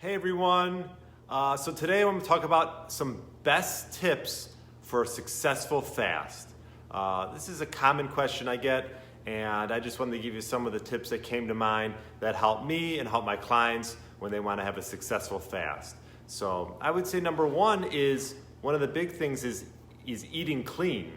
Hey everyone, so today I'm going to talk about some best tips for a successful fast. This is a common question I get, and I just wanted to give you some of the tips that came to mind that help me and help my clients when they want to have a successful fast. So I would say number one is, one of the big things is eating clean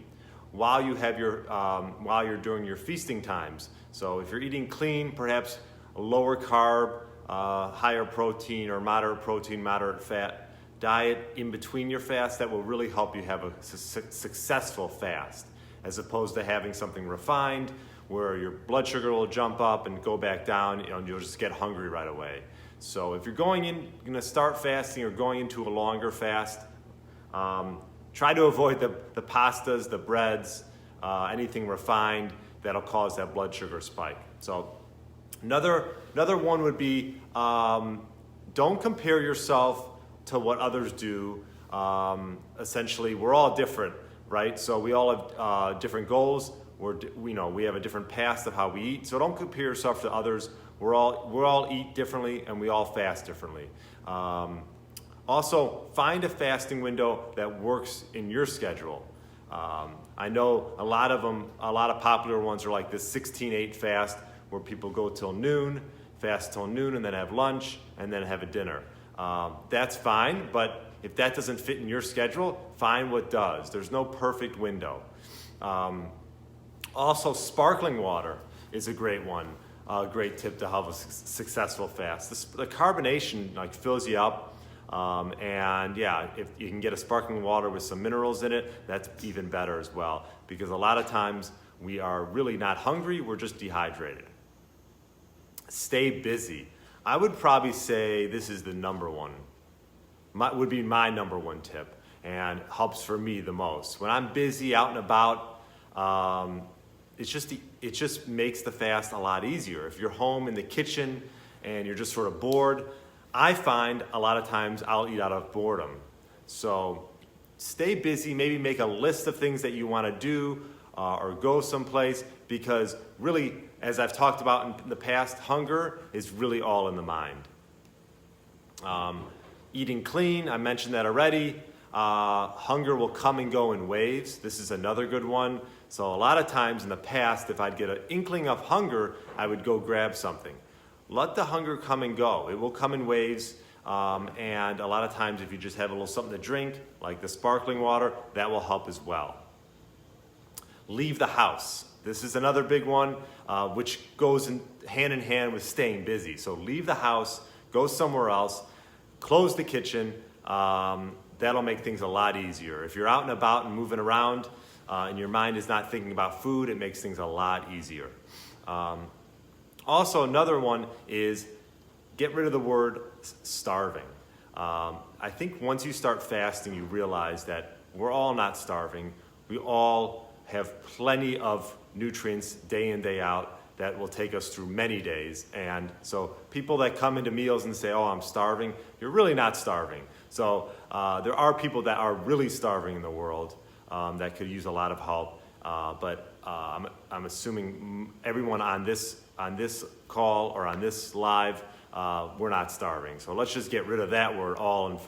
while you have while you're doing your feasting times. So if you're eating clean, perhaps a lower carb, higher protein or moderate fat diet in between your fast, that will really help you have a successful fast, as opposed to having something refined where your blood sugar will jump up and go back down and you'll just get hungry right away. So if you're going to start fasting or going into a longer fast, try to avoid the pastas, the breads, anything refined that'll cause that blood sugar spike. So Another one would be, don't compare yourself to what others do. Essentially, we're all different, right? So we all have different goals. We have a different path of how we eat. So don't compare yourself to others. We all eat differently, and we all fast differently. Also, find a fasting window that works in your schedule. I know a lot of popular ones are like this 16-8 fast, where people go till noon, fast till noon, and then have lunch, and then have a dinner. That's fine, but if that doesn't fit in your schedule, find what does. There's no perfect window. Also, sparkling water is a great one, a great tip to have a successful fast. The carbonation fills you up, and yeah, if you can get a sparkling water with some minerals in it, that's even better as well, because a lot of times we are really not hungry, we're just dehydrated. Stay busy. I would probably say this is the number one, would be my number one tip, and helps for me the most. When I'm busy out and about, it just makes the fast a lot easier. If you're home in the kitchen and you're just sort of bored, I find a lot of times I'll eat out of boredom. So stay busy, maybe make a list of things that you want to do, or go someplace, because really, as I've talked about in the past, hunger is really all in the mind. Eating clean, I mentioned that already. Hunger will come and go in waves. This is another good one. So a lot of times in the past, if I'd get an inkling of hunger, I would go grab something. Let the hunger come and go. It will come in waves. And a lot of times if you just have a little something to drink, like the sparkling water, that will help as well. Leave the house. This is another big one, which goes hand in hand with staying busy. So leave the house, go somewhere else, close the kitchen. That'll make things a lot easier. If you're out and about and moving around, and your mind is not thinking about food, it makes things a lot easier. Also, another one is get rid of the word starving. I think once you start fasting, you realize that we're all not starving. We all have plenty of nutrients day in, day out that will take us through many days. And so people that come into meals and say, oh, I'm starving, you're really not starving. So there are people that are really starving in the world that could use a lot of help. But I'm assuming everyone on this call or on this live, we're not starving. So let's just get rid of that word all and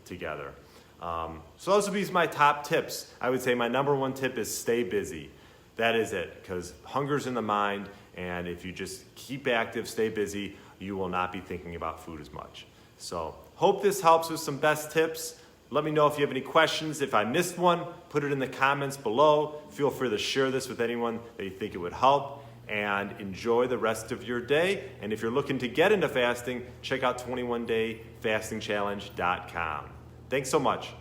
together. So those would be my top tips. I would say my number one tip is stay busy. That is it, because hunger's in the mind, and if you just keep active, stay busy, you will not be thinking about food as much. So hope this helps with some best tips. Let me know if you have any questions. If I missed one, put it in the comments below. Feel free to share this with anyone that you think it would help, and enjoy the rest of your day. And if you're looking to get into fasting, check out 21dayfastingchallenge.com. Thanks so much.